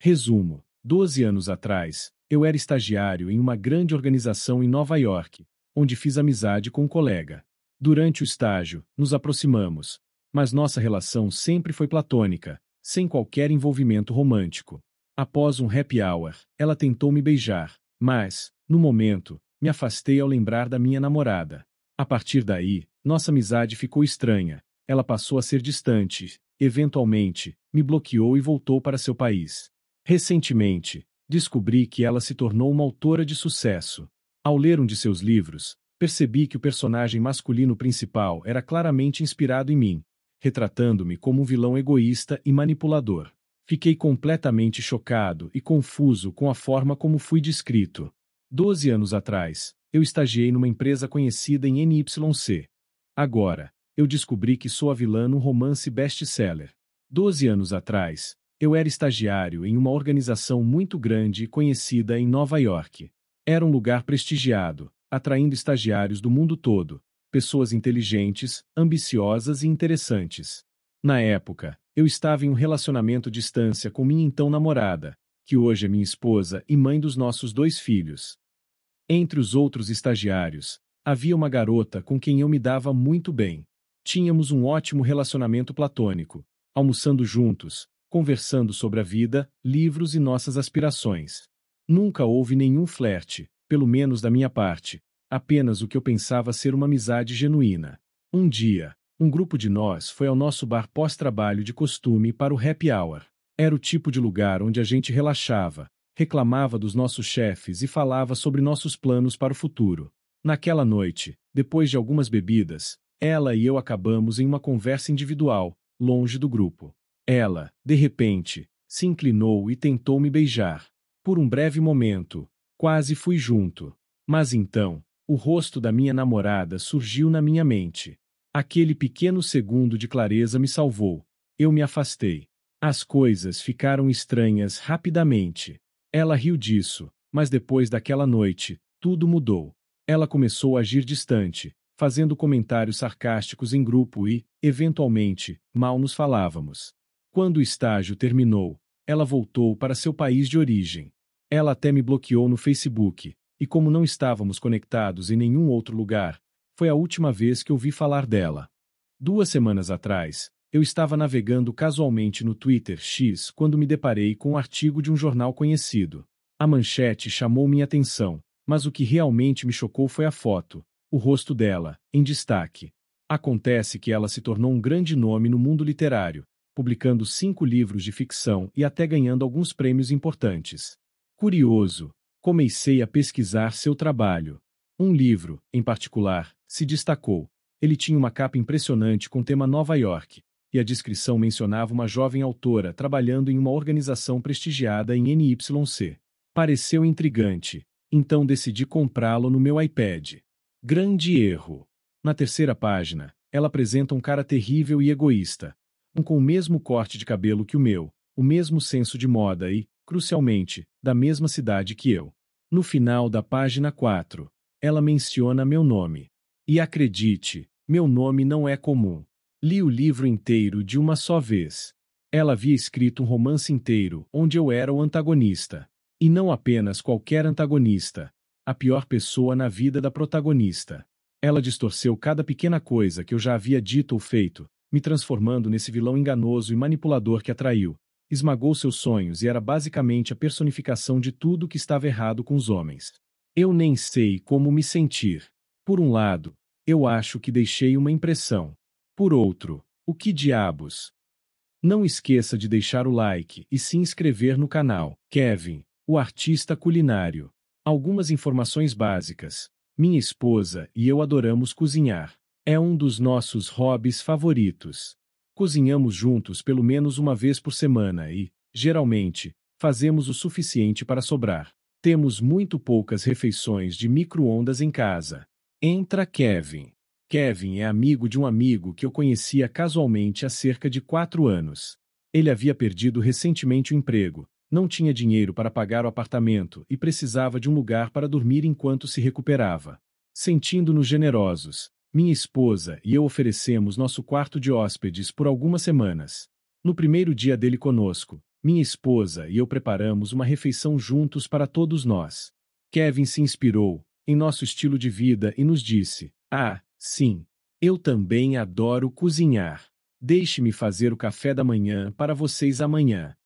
Resumo: 12 anos atrás, eu era estagiário em uma grande organização em Nova York, onde fiz amizade com um colega. Durante o estágio, nos aproximamos, mas nossa relação sempre foi platônica, sem qualquer envolvimento romântico. Após um happy hour, ela tentou me beijar, mas, no momento, me afastei ao lembrar da minha namorada. A partir daí, nossa amizade ficou estranha. Ela passou a ser distante, eventualmente, me bloqueou e voltou para seu país. Recentemente, descobri que ela se tornou uma autora de sucesso. Ao ler um de seus livros, percebi que o personagem masculino principal era claramente inspirado em mim, retratando-me como um vilão egoísta e manipulador. Fiquei completamente chocado e confuso com a forma como fui descrito. 12 anos atrás, eu estagiei numa empresa conhecida em NYC. Agora, eu descobri que sou a vilã num romance best-seller. 12 anos atrás, eu era estagiário em uma organização muito grande e conhecida em Nova York. Era um lugar prestigiado, atraindo estagiários do mundo todo, pessoas inteligentes, ambiciosas e interessantes. Na época, eu estava em um relacionamento à distância com minha então namorada, que hoje é minha esposa e mãe dos nossos 2 filhos. Entre os outros estagiários, havia uma garota com quem eu me dava muito bem. Tínhamos um ótimo relacionamento platônico, almoçando juntos, conversando sobre a vida, livros e nossas aspirações. Nunca houve nenhum flerte, pelo menos da minha parte, apenas o que eu pensava ser uma amizade genuína. Um dia, um grupo de nós foi ao nosso bar pós-trabalho de costume para o happy hour. Era o tipo de lugar onde a gente relaxava, reclamava dos nossos chefes e falava sobre nossos planos para o futuro. Naquela noite, depois de algumas bebidas, ela e eu acabamos em uma conversa individual, longe do grupo. Ela, de repente, se inclinou e tentou me beijar. Por um breve momento, quase fui junto. Mas então, o rosto da minha namorada surgiu na minha mente. Aquele pequeno segundo de clareza me salvou. Eu me afastei. As coisas ficaram estranhas rapidamente. Ela riu disso, mas depois daquela noite, tudo mudou. Ela começou a agir distante, fazendo comentários sarcásticos em grupo e, eventualmente, mal nos falávamos. Quando o estágio terminou, ela voltou para seu país de origem. Ela até me bloqueou no Facebook, e como não estávamos conectados em nenhum outro lugar, foi a última vez que ouvi falar dela. 2 semanas atrás, eu estava navegando casualmente no Twitter X quando me deparei com um artigo de um jornal conhecido. A manchete chamou minha atenção, mas o que realmente me chocou foi a foto, o rosto dela, em destaque. Acontece que ela se tornou um grande nome no mundo literário, publicando 5 livros de ficção e até ganhando alguns prêmios importantes. Curioso, comecei a pesquisar seu trabalho. Um livro, em particular, se destacou. Ele tinha uma capa impressionante com tema Nova York, e a descrição mencionava uma jovem autora trabalhando em uma organização prestigiada em NYC. Pareceu intrigante, então decidi comprá-lo no meu iPad. Grande erro. Na terceira página, ela apresenta um cara terrível e egoísta, com o mesmo corte de cabelo que o meu, o mesmo senso de moda e, crucialmente, da mesma cidade que eu. No final da página 4, ela menciona meu nome. E acredite, meu nome não é comum. Li o livro inteiro de uma só vez. Ela havia escrito um romance inteiro onde eu era o antagonista. E não apenas qualquer antagonista, a pior pessoa na vida da protagonista. Ela distorceu cada pequena coisa que eu já havia dito ou feito, me transformando nesse vilão enganoso e manipulador que atraiu, esmagou seus sonhos e era basicamente a personificação de tudo que estava errado com os homens. Eu nem sei como me sentir. Por um lado, eu acho que deixei uma impressão. Por outro, o que diabos? Não esqueça de deixar o like e se inscrever no canal. Kevin, o artista culinário. Algumas informações básicas. Minha esposa e eu adoramos cozinhar. É um dos nossos hobbies favoritos. Cozinhamos juntos pelo menos uma vez por semana e, geralmente, fazemos o suficiente para sobrar. Temos muito poucas refeições de micro-ondas em casa. Entra Kevin. Kevin é amigo de um amigo que eu conhecia casualmente há cerca de 4 anos. Ele havia perdido recentemente o emprego, não tinha dinheiro para pagar o apartamento e precisava de um lugar para dormir enquanto se recuperava. Sentindo-nos generosos, minha esposa e eu oferecemos nosso quarto de hóspedes por algumas semanas. No primeiro dia dele conosco, minha esposa e eu preparamos uma refeição juntos para todos nós. Kevin se inspirou em nosso estilo de vida e nos disse: "Ah, sim, eu também adoro cozinhar. Deixe-me fazer o café da manhã para vocês amanhã."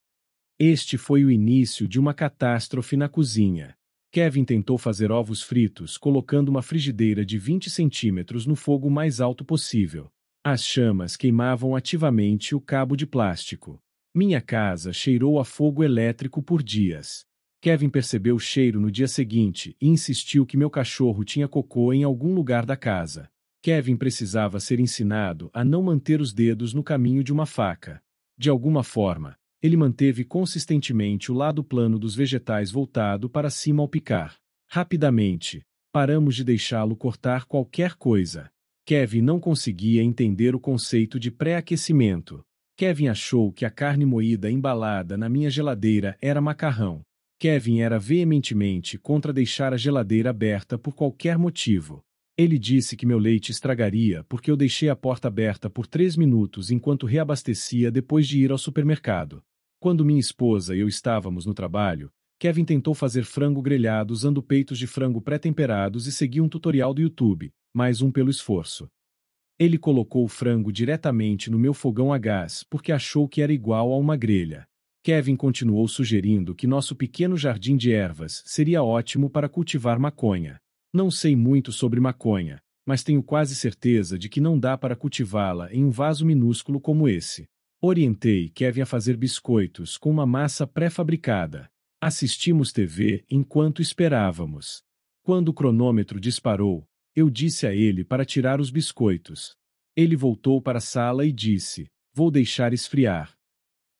Este foi o início de uma catástrofe na cozinha. Kevin tentou fazer ovos fritos colocando uma frigideira de 20 centímetros no fogo mais alto possível. As chamas queimavam ativamente o cabo de plástico. Minha casa cheirou a fogo elétrico por dias. Kevin percebeu o cheiro no dia seguinte e insistiu que meu cachorro tinha cocô em algum lugar da casa. Kevin precisava ser ensinado a não manter os dedos no caminho de uma faca. De alguma forma, ele manteve consistentemente o lado plano dos vegetais voltado para cima ao picar. Rapidamente, paramos de deixá-lo cortar qualquer coisa. Kevin não conseguia entender o conceito de pré-aquecimento. Kevin achou que a carne moída embalada na minha geladeira era macarrão. Kevin era veementemente contra deixar a geladeira aberta por qualquer motivo. Ele disse que meu leite estragaria porque eu deixei a porta aberta por 3 minutos enquanto reabastecia depois de ir ao supermercado. Quando minha esposa e eu estávamos no trabalho, Kevin tentou fazer frango grelhado usando peitos de frango pré-temperados e seguiu um tutorial do YouTube, mais um pelo esforço. Ele colocou o frango diretamente no meu fogão a gás porque achou que era igual a uma grelha. Kevin continuou sugerindo que nosso pequeno jardim de ervas seria ótimo para cultivar maconha. Não sei muito sobre maconha, mas tenho quase certeza de que não dá para cultivá-la em um vaso minúsculo como esse. Orientei Kevin a fazer biscoitos com uma massa pré-fabricada. Assistimos TV enquanto esperávamos. Quando o cronômetro disparou, eu disse a ele para tirar os biscoitos. Ele voltou para a sala e disse: "Vou deixar esfriar."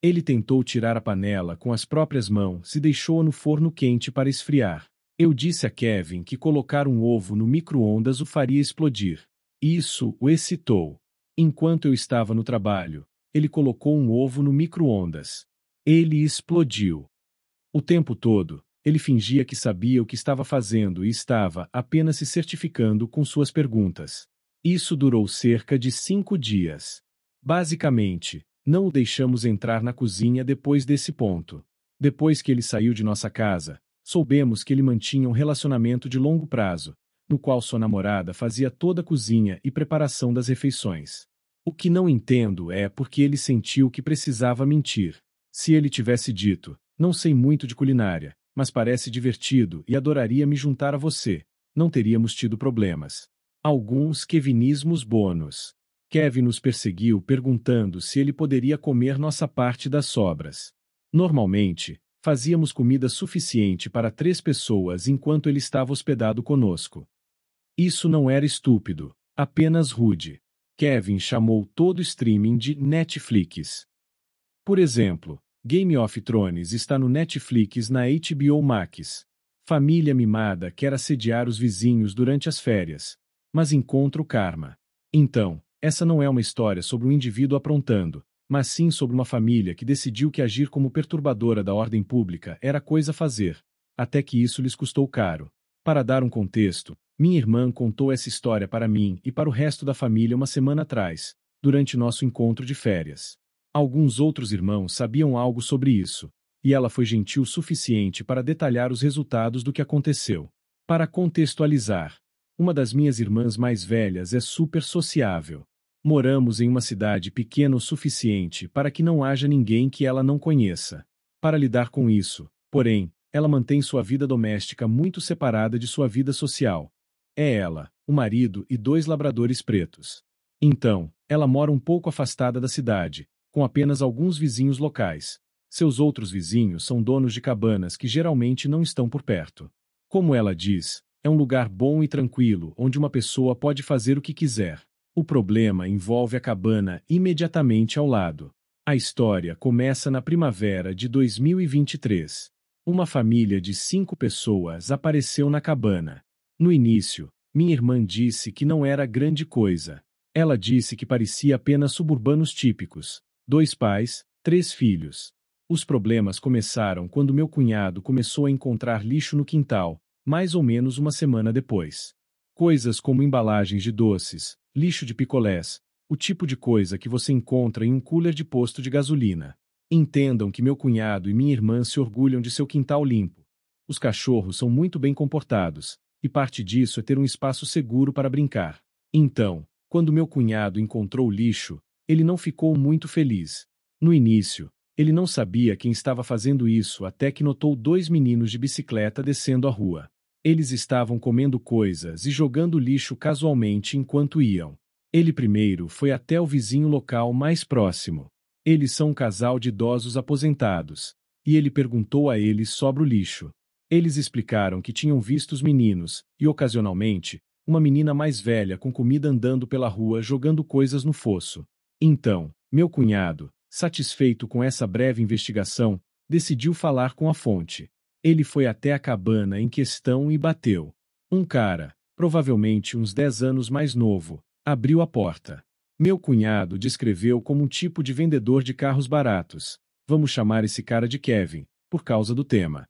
Ele tentou tirar a panela com as próprias mãos e deixou-a no forno quente para esfriar. Eu disse a Kevin que colocar um ovo no micro-ondas o faria explodir. Isso o excitou. Enquanto eu estava no trabalho, ele colocou um ovo no micro-ondas. Ele explodiu. O tempo todo, ele fingia que sabia o que estava fazendo e estava apenas se certificando com suas perguntas. Isso durou cerca de 5 dias. Basicamente, não o deixamos entrar na cozinha depois desse ponto. Depois que ele saiu de nossa casa, soubemos que ele mantinha um relacionamento de longo prazo, no qual sua namorada fazia toda a cozinha e preparação das refeições. O que não entendo é porque ele sentiu que precisava mentir. Se ele tivesse dito: "Não sei muito de culinária, mas parece divertido e adoraria me juntar a você", não teríamos tido problemas. Alguns kevinismos bônus. Kevin nos perseguiu perguntando se ele poderia comer nossa parte das sobras. Normalmente, fazíamos comida suficiente para 3 pessoas enquanto ele estava hospedado conosco. Isso não era estúpido, apenas rude. Kevin chamou todo o streaming de Netflix. Por exemplo, Game of Thrones está no Netflix na HBO Max. Família mimada quer assediar os vizinhos durante as férias, mas encontra o karma. Então, essa não é uma história sobre um indivíduo aprontando, mas sim sobre uma família que decidiu que agir como perturbadora da ordem pública era coisa a fazer, até que isso lhes custou caro. Para dar um contexto, minha irmã contou essa história para mim e para o resto da família uma semana atrás, durante nosso encontro de férias. Alguns outros irmãos sabiam algo sobre isso, e ela foi gentil o suficiente para detalhar os resultados do que aconteceu. Para contextualizar, uma das minhas irmãs mais velhas é super sociável. Moramos em uma cidade pequena o suficiente para que não haja ninguém que ela não conheça. Para lidar com isso, porém, ela mantém sua vida doméstica muito separada de sua vida social. É ela, o marido e 2 labradores pretos. Então, ela mora um pouco afastada da cidade, com apenas alguns vizinhos locais. Seus outros vizinhos são donos de cabanas que geralmente não estão por perto. Como ela diz, é um lugar bom e tranquilo onde uma pessoa pode fazer o que quiser. O problema envolve a cabana imediatamente ao lado. A história começa na primavera de 2023. Uma família de 5 pessoas apareceu na cabana. No início, minha irmã disse que não era grande coisa. Ela disse que parecia apenas suburbanos típicos. 2 pais, 3 filhos. Os problemas começaram quando meu cunhado começou a encontrar lixo no quintal, mais ou menos uma semana depois. Coisas como embalagens de doces, lixo de picolés, o tipo de coisa que você encontra em um cooler de posto de gasolina. Entendam que meu cunhado e minha irmã se orgulham de seu quintal limpo. Os cachorros são muito bem comportados, e parte disso é ter um espaço seguro para brincar. Então, quando meu cunhado encontrou o lixo, ele não ficou muito feliz. No início, ele não sabia quem estava fazendo isso até que notou dois meninos de bicicleta descendo a rua. Eles estavam comendo coisas e jogando lixo casualmente enquanto iam. Ele primeiro foi até o vizinho local mais próximo. Eles são um casal de idosos aposentados, e ele perguntou a eles sobre o lixo. Eles explicaram que tinham visto os meninos, e ocasionalmente, uma menina mais velha com comida andando pela rua jogando coisas no fosso. Então, meu cunhado, satisfeito com essa breve investigação, decidiu falar com a fonte. Ele foi até a cabana em questão e bateu. Um cara, provavelmente uns 10 anos mais novo, abriu a porta. Meu cunhado descreveu como um tipo de vendedor de carros baratos. Vamos chamar esse cara de Kevin, por causa do tema.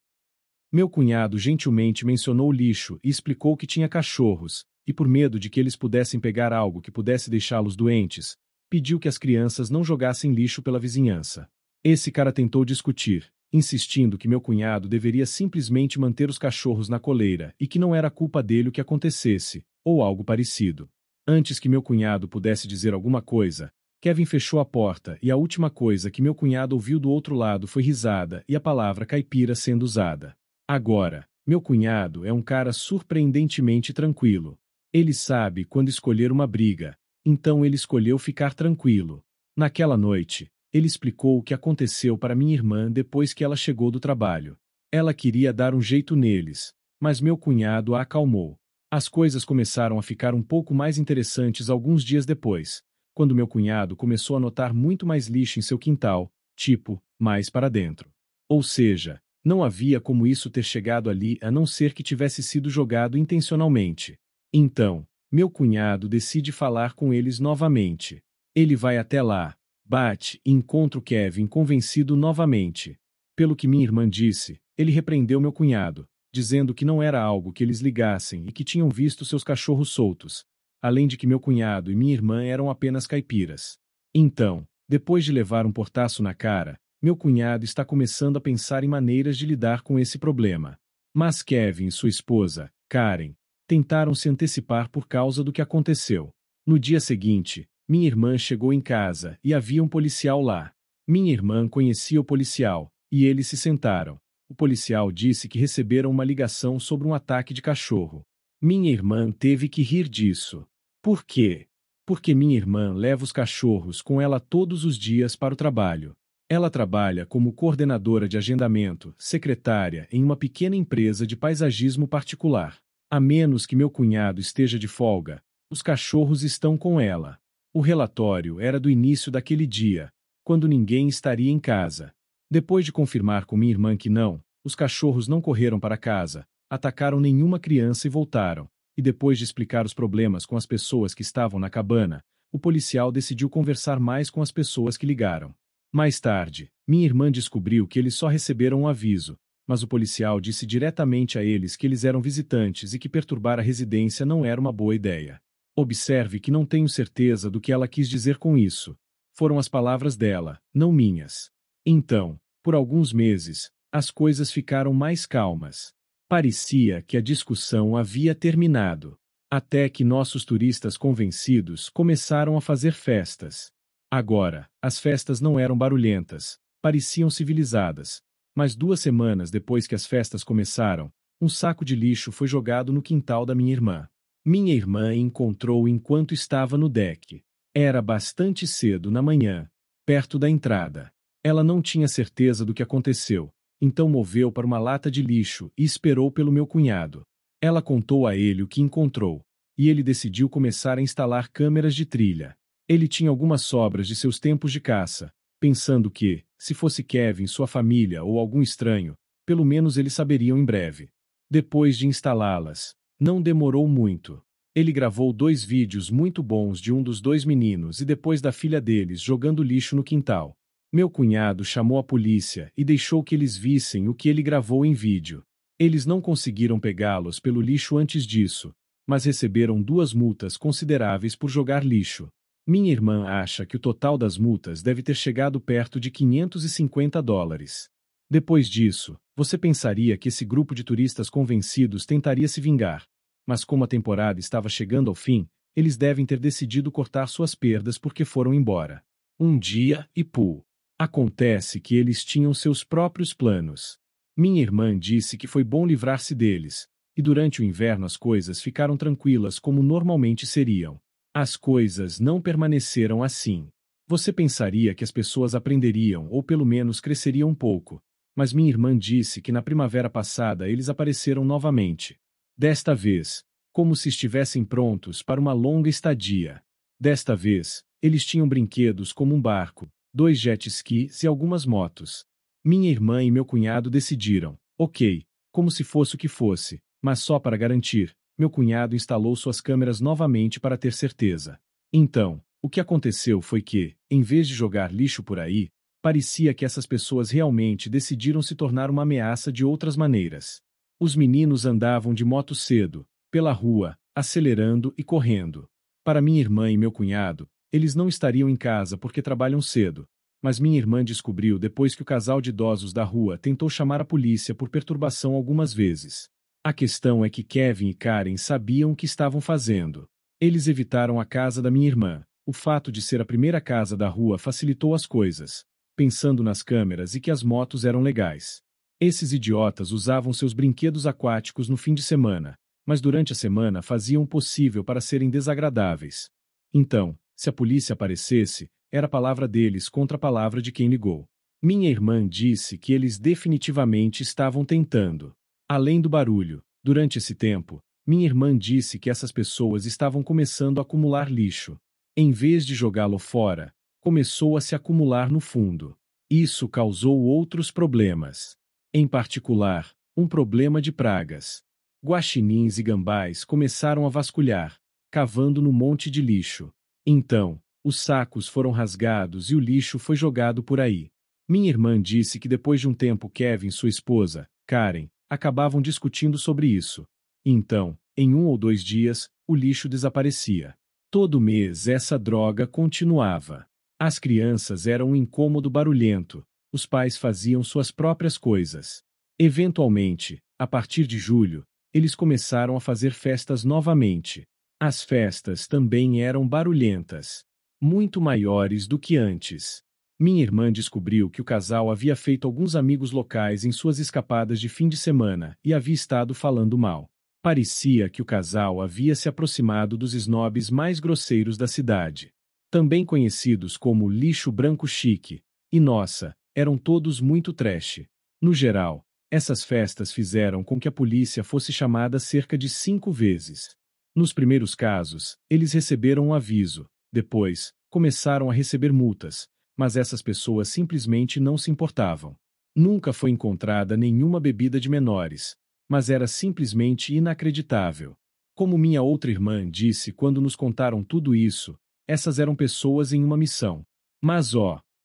Meu cunhado gentilmente mencionou o lixo e explicou que tinha cachorros, e por medo de que eles pudessem pegar algo que pudesse deixá-los doentes, pediu que as crianças não jogassem lixo pela vizinhança. Esse cara tentou discutir, insistindo que meu cunhado deveria simplesmente manter os cachorros na coleira e que não era culpa dele o que acontecesse, ou algo parecido. Antes que meu cunhado pudesse dizer alguma coisa, Kevin fechou a porta e a última coisa que meu cunhado ouviu do outro lado foi risada e a palavra caipira sendo usada. Agora, meu cunhado é um cara surpreendentemente tranquilo. Ele sabe quando escolher uma briga, então ele escolheu ficar tranquilo. Naquela noite, ele explicou o que aconteceu para minha irmã depois que ela chegou do trabalho. Ela queria dar um jeito neles, mas meu cunhado a acalmou. As coisas começaram a ficar um pouco mais interessantes alguns dias depois, quando meu cunhado começou a notar muito mais lixo em seu quintal, tipo, mais para dentro. Ou seja, não havia como isso ter chegado ali a não ser que tivesse sido jogado intencionalmente. Então, meu cunhado decide falar com eles novamente. Ele vai até lá, bate e encontra o Kevin convencido novamente. Pelo que minha irmã disse, ele repreendeu meu cunhado, dizendo que não era algo que eles ligassem e que tinham visto seus cachorros soltos, além de que meu cunhado e minha irmã eram apenas caipiras. Então, depois de levar um portaço na cara, meu cunhado está começando a pensar em maneiras de lidar com esse problema. Mas Kevin e sua esposa, Karen, tentaram se antecipar por causa do que aconteceu. No dia seguinte, minha irmã chegou em casa e havia um policial lá. Minha irmã conhecia o policial, e eles se sentaram. O policial disse que receberam uma ligação sobre um ataque de cachorro. Minha irmã teve que rir disso. Por quê? Porque minha irmã leva os cachorros com ela todos os dias para o trabalho. Ela trabalha como coordenadora de agendamento, secretária em uma pequena empresa de paisagismo particular. A menos que meu cunhado esteja de folga, os cachorros estão com ela. O relatório era do início daquele dia, quando ninguém estaria em casa. Depois de confirmar com minha irmã que não, os cachorros não correram para casa, atacaram nenhuma criança e voltaram. E depois de explicar os problemas com as pessoas que estavam na cabana, o policial decidiu conversar mais com as pessoas que ligaram. Mais tarde, minha irmã descobriu que eles só receberam um aviso, mas o policial disse diretamente a eles que eles eram visitantes e que perturbar a residência não era uma boa ideia. Observe que não tenho certeza do que ela quis dizer com isso. Foram as palavras dela, não minhas. Então, por alguns meses, as coisas ficaram mais calmas. Parecia que a discussão havia terminado. Até que nossos turistas convencidos começaram a fazer festas. Agora, as festas não eram barulhentas, pareciam civilizadas. Mas 2 semanas depois que as festas começaram, um saco de lixo foi jogado no quintal da minha irmã. Minha irmã encontrou enquanto estava no deck. Era bastante cedo na manhã, perto da entrada. Ela não tinha certeza do que aconteceu, então moveu para uma lata de lixo e esperou pelo meu cunhado. Ela contou a ele o que encontrou, e ele decidiu começar a instalar câmeras de trilha. Ele tinha algumas sobras de seus tempos de caça, pensando que, se fosse Kevin, sua família ou algum estranho, pelo menos eles saberiam em breve. Depois de instalá-las, não demorou muito. Ele gravou 2 vídeos muito bons de um dos 2 meninos e depois da filha deles jogando lixo no quintal. Meu cunhado chamou a polícia e deixou que eles vissem o que ele gravou em vídeo. Eles não conseguiram pegá-los pelo lixo antes disso, mas receberam 2 multas consideráveis por jogar lixo. Minha irmã acha que o total das multas deve ter chegado perto de $550. Depois disso, você pensaria que esse grupo de turistas convencidos tentaria se vingar. Mas como a temporada estava chegando ao fim, eles devem ter decidido cortar suas perdas porque foram embora. Um dia, e pô. Acontece que eles tinham seus próprios planos. Minha irmã disse que foi bom livrar-se deles, e durante o inverno as coisas ficaram tranquilas como normalmente seriam. As coisas não permaneceram assim. Você pensaria que as pessoas aprenderiam ou pelo menos cresceriam um pouco, mas minha irmã disse que na primavera passada eles apareceram novamente. Desta vez, como se estivessem prontos para uma longa estadia. Desta vez, eles tinham brinquedos como um barco, 2 jet skis e algumas motos. Minha irmã e meu cunhado decidiram, ok, como se fosse o que fosse, mas só para garantir, meu cunhado instalou suas câmeras novamente para ter certeza. Então, o que aconteceu foi que, em vez de jogar lixo por aí, parecia que essas pessoas realmente decidiram se tornar uma ameaça de outras maneiras. Os meninos andavam de moto cedo, pela rua, acelerando e correndo. Para minha irmã e meu cunhado, eles não estariam em casa porque trabalham cedo. Mas minha irmã descobriu depois que o casal de idosos da rua tentou chamar a polícia por perturbação algumas vezes. A questão é que Kevin e Karen sabiam o que estavam fazendo. Eles evitaram a casa da minha irmã. O fato de ser a primeira casa da rua facilitou as coisas, pensando nas câmeras e que as motos eram legais. Esses idiotas usavam seus brinquedos aquáticos no fim de semana, mas durante a semana faziam o possível para serem desagradáveis. Então, se a polícia aparecesse, era a palavra deles contra a palavra de quem ligou. Minha irmã disse que eles definitivamente estavam tentando. Além do barulho, durante esse tempo, minha irmã disse que essas pessoas estavam começando a acumular lixo. Em vez de jogá-lo fora, começou a se acumular no fundo. Isso causou outros problemas. Em particular, um problema de pragas. Guaxinins e gambás começaram a vasculhar, cavando no monte de lixo. Então, os sacos foram rasgados e o lixo foi jogado por aí. Minha irmã disse que depois de um tempo Kevin e sua esposa, Karen, acabavam discutindo sobre isso. Então, em 1 ou 2 dias, o lixo desaparecia. Todo mês essa droga continuava. As crianças eram um incômodo barulhento, os pais faziam suas próprias coisas. Eventualmente, a partir de julho, eles começaram a fazer festas novamente. As festas também eram barulhentas, muito maiores do que antes. Minha irmã descobriu que o casal havia feito alguns amigos locais em suas escapadas de fim de semana e havia estado falando mal. Parecia que o casal havia se aproximado dos snobs mais grosseiros da cidade. Também conhecidos como lixo branco chique. E nossa, eram todos muito trash. No geral, essas festas fizeram com que a polícia fosse chamada cerca de 5 vezes. Nos primeiros casos, eles receberam um aviso. Depois, começaram a receber multas, mas essas pessoas simplesmente não se importavam. Nunca foi encontrada nenhuma bebida de menores, mas era simplesmente inacreditável. Como minha outra irmã disse quando nos contaram tudo isso, essas eram pessoas em uma missão. Mas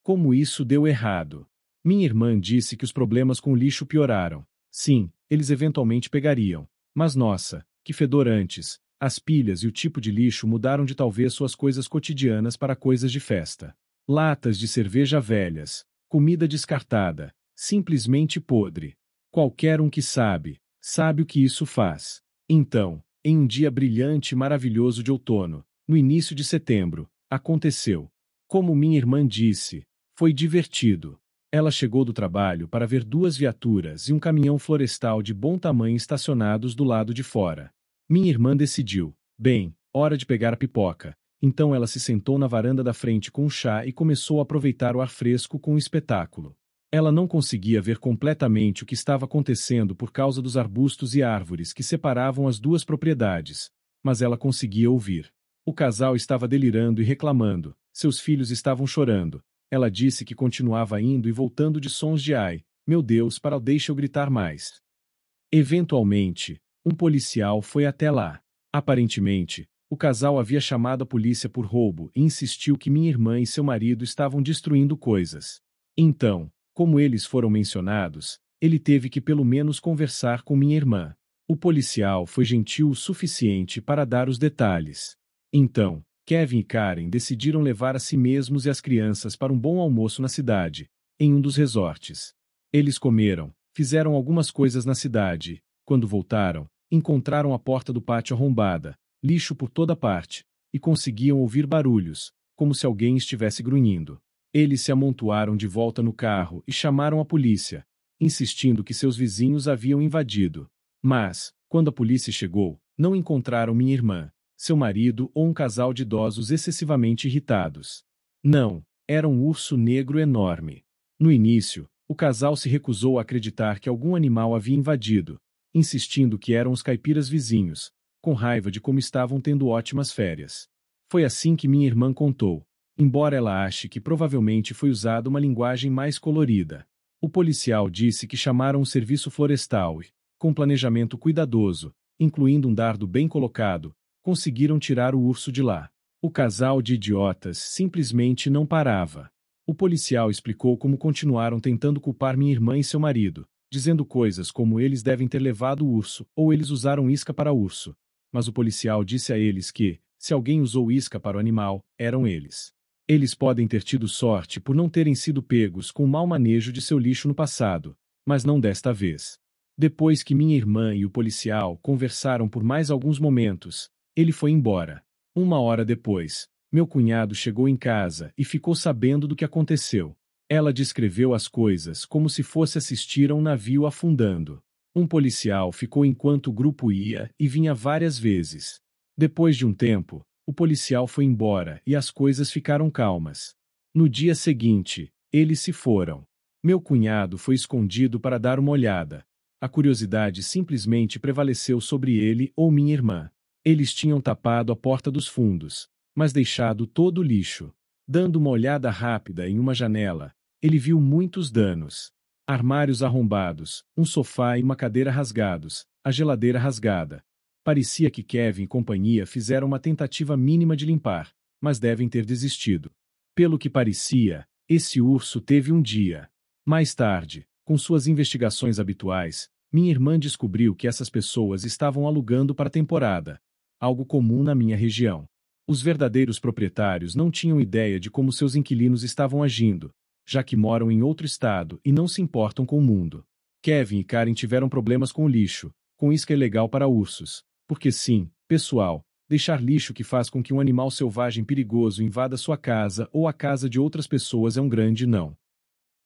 como isso deu errado. Minha irmã disse que os problemas com o lixo pioraram. Sim, eles eventualmente pegariam. Mas nossa, que fedor antes. As pilhas e o tipo de lixo mudaram de talvez suas coisas cotidianas para coisas de festa. Latas de cerveja velhas, comida descartada, simplesmente podre. Qualquer um que sabe o que isso faz. Então, em um dia brilhante e maravilhoso de outono, no início de setembro, aconteceu. Como minha irmã disse, foi divertido. Ela chegou do trabalho para ver 2 viaturas e um caminhão florestal de bom tamanho estacionados do lado de fora. Minha irmã decidiu, bem, hora de pegar a pipoca. Então ela se sentou na varanda da frente com um chá e começou a aproveitar o ar fresco com o espetáculo. Ela não conseguia ver completamente o que estava acontecendo por causa dos arbustos e árvores que separavam as 2 propriedades, mas ela conseguia ouvir. O casal estava delirando e reclamando, seus filhos estavam chorando. Ela disse que continuava indo e voltando de sons de ai, meu Deus, deixa eu gritar mais. Eventualmente, um policial foi até lá. Aparentemente, o casal havia chamado a polícia por roubo e insistiu que minha irmã e seu marido estavam destruindo coisas. Então, como eles foram mencionados, ele teve que pelo menos conversar com minha irmã. O policial foi gentil o suficiente para dar os detalhes. Então, Kevin e Karen decidiram levar a si mesmos e as crianças para um bom almoço na cidade, em um dos resorts. Eles comeram, fizeram algumas coisas na cidade. Quando voltaram, encontraram a porta do pátio arrombada, lixo por toda parte, e conseguiam ouvir barulhos, como se alguém estivesse grunhindo. Eles se amontoaram de volta no carro e chamaram a polícia, insistindo que seus vizinhos haviam invadido. Mas, quando a polícia chegou, não encontraram minha irmã, seu marido ou um casal de idosos excessivamente irritados. Não, era um urso negro enorme. No início, o casal se recusou a acreditar que algum animal havia invadido, insistindo que eram os caipiras vizinhos, com raiva de como estavam tendo ótimas férias. Foi assim que minha irmã contou, embora ela ache que provavelmente foi usada uma linguagem mais colorida. O policial disse que chamaram o serviço florestal e, com planejamento cuidadoso, incluindo um dardo bem colocado, conseguiram tirar o urso de lá. O casal de idiotas simplesmente não parava. O policial explicou como continuaram tentando culpar minha irmã e seu marido, dizendo coisas como eles devem ter levado o urso ou eles usaram isca para urso. Mas o policial disse a eles que, se alguém usou isca para o animal, eram eles. Eles podem ter tido sorte por não terem sido pegos com o mau manejo de seu lixo no passado, mas não desta vez. Depois que minha irmã e o policial conversaram por mais alguns momentos, ele foi embora. Uma hora depois, meu cunhado chegou em casa e ficou sabendo do que aconteceu. Ela descreveu as coisas como se fosse assistir a um navio afundando. Um policial ficou enquanto o grupo ia e vinha várias vezes. Depois de um tempo, o policial foi embora e as coisas ficaram calmas. No dia seguinte, eles se foram. Meu cunhado foi escondido para dar uma olhada. A curiosidade simplesmente prevaleceu sobre ele ou minha irmã. Eles tinham tapado a porta dos fundos, mas deixado todo o lixo. Dando uma olhada rápida em uma janela, ele viu muitos danos. Armários arrombados, um sofá e uma cadeira rasgados, a geladeira rasgada. Parecia que Kevin e companhia fizeram uma tentativa mínima de limpar, mas devem ter desistido. Pelo que parecia, esse urso teve um dia. Mais tarde, com suas investigações habituais, minha irmã descobriu que essas pessoas estavam alugando para a temporada, algo comum na minha região. Os verdadeiros proprietários não tinham ideia de como seus inquilinos estavam agindo, já que moram em outro estado e não se importam com o mundo. Kevin e Karen tiveram problemas com o lixo, com isca ilegal para ursos. Porque sim, pessoal, deixar lixo que faz com que um animal selvagem perigoso invada sua casa ou a casa de outras pessoas é um grande não.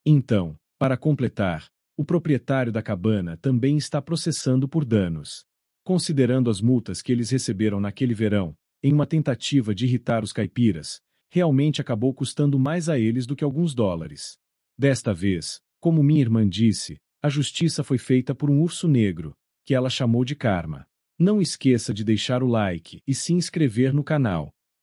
Então, para completar, o proprietário da cabana também está processando por danos. Considerando as multas que eles receberam naquele verão, em uma tentativa de irritar os caipiras, realmente acabou custando mais a eles do que alguns dólares. Desta vez, como minha irmã disse, a justiça foi feita por um urso negro, que ela chamou de karma. Não esqueça de deixar o like e se inscrever no canal.